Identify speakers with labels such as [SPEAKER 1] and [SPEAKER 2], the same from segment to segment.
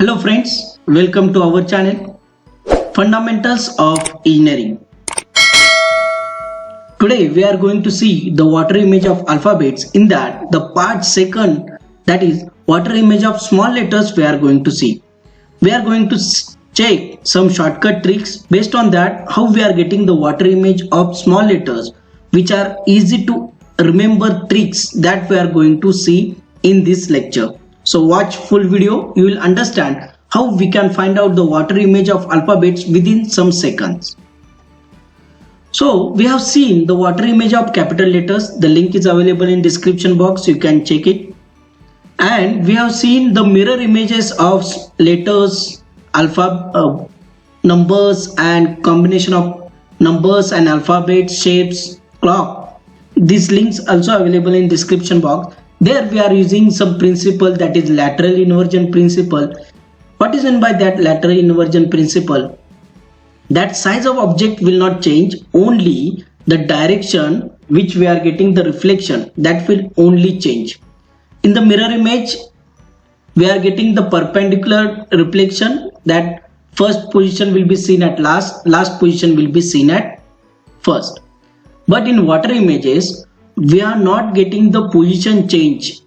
[SPEAKER 1] Hello friends, welcome to our channel Fundamentals of Engineering. Today we are going to see the water image of alphabets. In that the part second, that is water image of small letters, we are going to see. We are going to check some shortcut tricks. Based on that, how we are getting the water image of small letters, which are easy to remember tricks that we are going to see in this lecture. So watch full video, you will understand how we can find out the water image of alphabets within some seconds. So we have seen the water image of capital letters. The link is available in description box, you can check it. And we have seen the mirror images of letters, numbers and combination of numbers and alphabet shapes, clock. These links also available in description box. There we are using some principle, that is lateral inversion principle. What is meant by that lateral inversion principle? That size of object will not change, only the direction which we are getting the reflection, that will only change. In the mirror image, we are getting the perpendicular reflection, that first position will be seen at last position will be seen at first. But in water images, we are not getting the position change,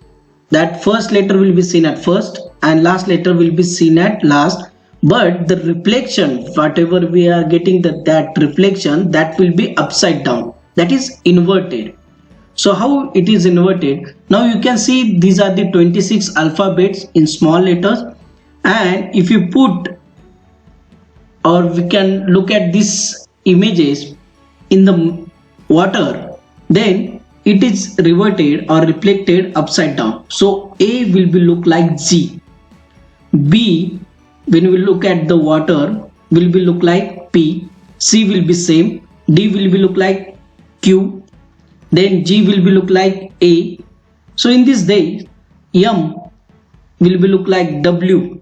[SPEAKER 1] that first letter will be seen at first and last letter will be seen at last, but the reflection, whatever we are getting, that reflection, that will be upside down, that is inverted. So how it is inverted? Now you can see these are the 26 alphabets in small letters, and if you put, or we can look at these images in the water, then it is reverted or reflected upside down. So A will be look like Z, B when we look at the water will be look like P, C will be same, D will be look like Q, then G will be look like A. So in this way, M will be look like W,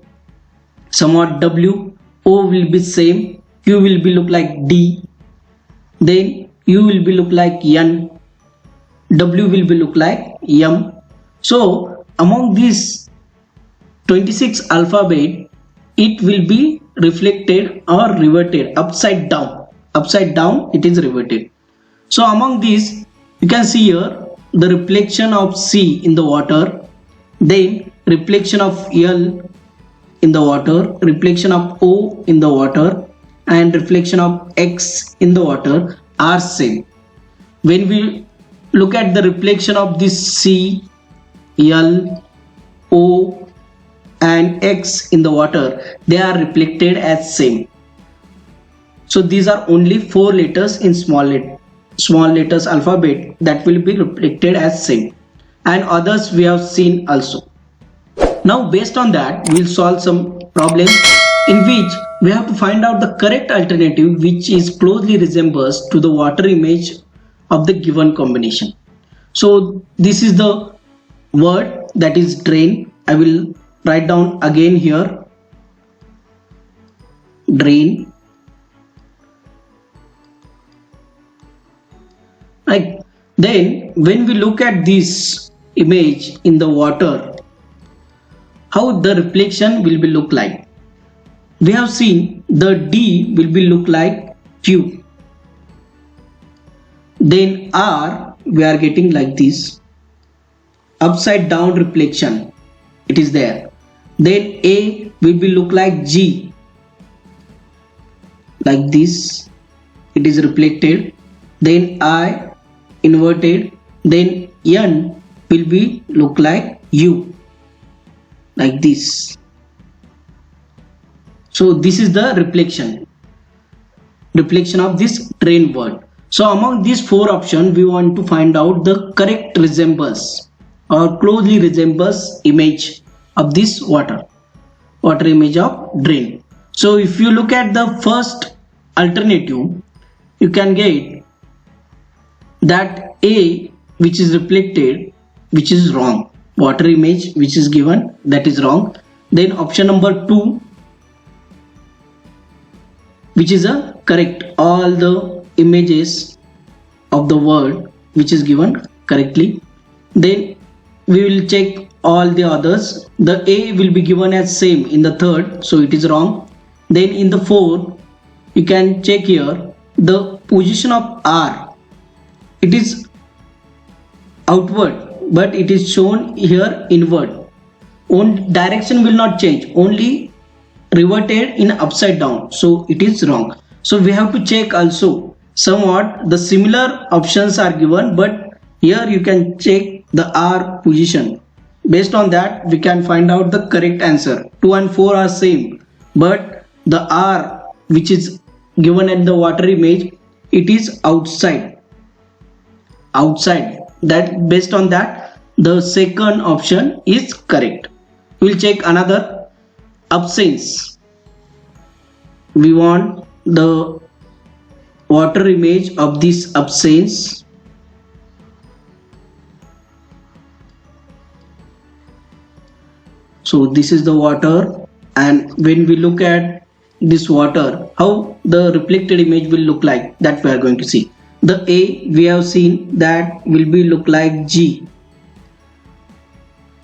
[SPEAKER 1] somewhat W, O will be same, Q will be look like D, then U will be look like N, W will be look like M. So among these 26 alphabet, it will be reflected or reverted upside down. Upside down it is reverted. So among these, you can see here the reflection of C in the water, then reflection of L in the water, reflection of O in the water, and reflection of X in the water are same. When we look at the reflection of this C, L, O and X in the water, they are reflected as same. So these are only 4 letters in small letters alphabet that will be reflected as same, and others we have seen also. Now based on that, we will solve some problems in which we have to find out the correct alternative which is closely resembles to the water image of the given combination. So this is the word, that is drain. I will write down again here, drain. Right. Then when we look at this image in the water, how the reflection will be look like? We have seen the D will be look like Q, then R we are getting like this, upside down reflection it is there, then A will be look like G, like this it is reflected, then I inverted, then N will be look like U, like this. So this is the reflection of this drain word. So among these 4 options, we want to find out the correct resembles or closely resembles image of this water image of drain. So if you look at the first alternative, you can get that A which is reflected, which is wrong. Water image which is given, that is wrong. Then option number 2, which is a correct, all the images of the word which is given correctly. Then we will check all the others. The A will be given as same in the third, so it is wrong. Then in the fourth, you can check here the position of R. It is outward, but it is shown here inward. Direction will not change, only reverted in upside down, so it is wrong. So we have to check also somewhat the similar options are given, but here you can check the R position. Based on that we can find out the correct answer. 2 and 4 are same, but the R which is given at the water image, it is outside. That based on that the second option is correct. We'll check another absence. We want the water image of this absence. So this is the water, and when we look at this water, how the reflected image will look like, that we are going to see. The A we have seen that will be look like G.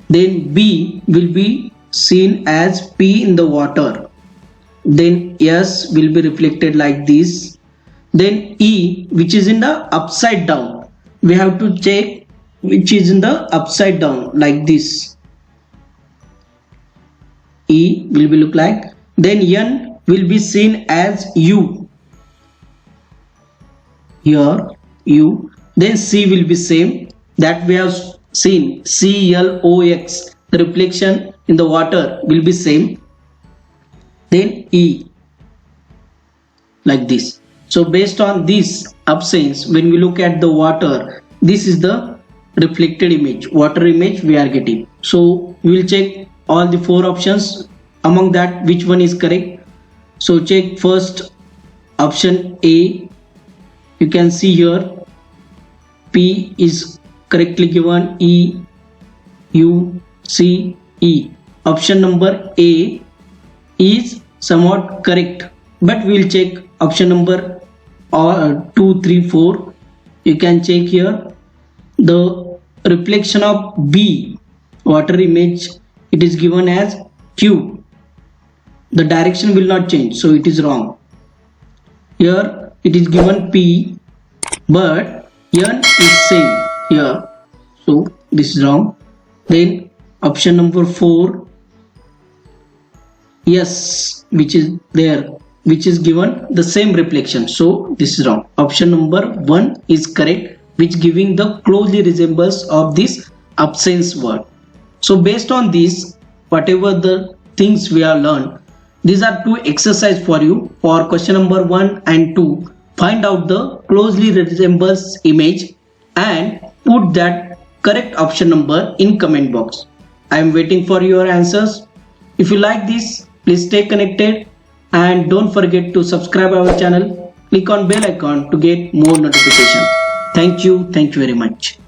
[SPEAKER 1] Then B will be seen as P in the water. Then S will be reflected like this. Then E, which is in the upside down, we have to check which is in the upside down like this. E will be look like. Then N will be seen as U. Here U. Then C will be same, that we have seen CLOX. The reflection in the water will be same. Then E like this. So based on this absence, when we look at the water, this is the reflected image, water image we are getting. So we will check all the 4 options. Among that, which one is correct? So check first option A. You can see here P is correctly given, E, U, C, E. Option number A is somewhat correct, but we will check option number 2, 3, 4. You can check here the reflection of B water image, it is given as Q. The direction will not change, so it is wrong. Here it is given P, but N is same here, so this is wrong. Then option number 4, yes, which is there, which is given the same reflection, so this is wrong. Option number 1 is correct, which giving the closely resemblance of this absence word. So based on this, whatever the things we have learned, these are 2 exercise for you. For question number 1 and 2, find out the closely resembles image and put that correct option number in comment box. I am waiting for your answers. If you like this, please stay connected and don't forget to subscribe our channel. Click on bell icon to get more notifications. Thank you very much.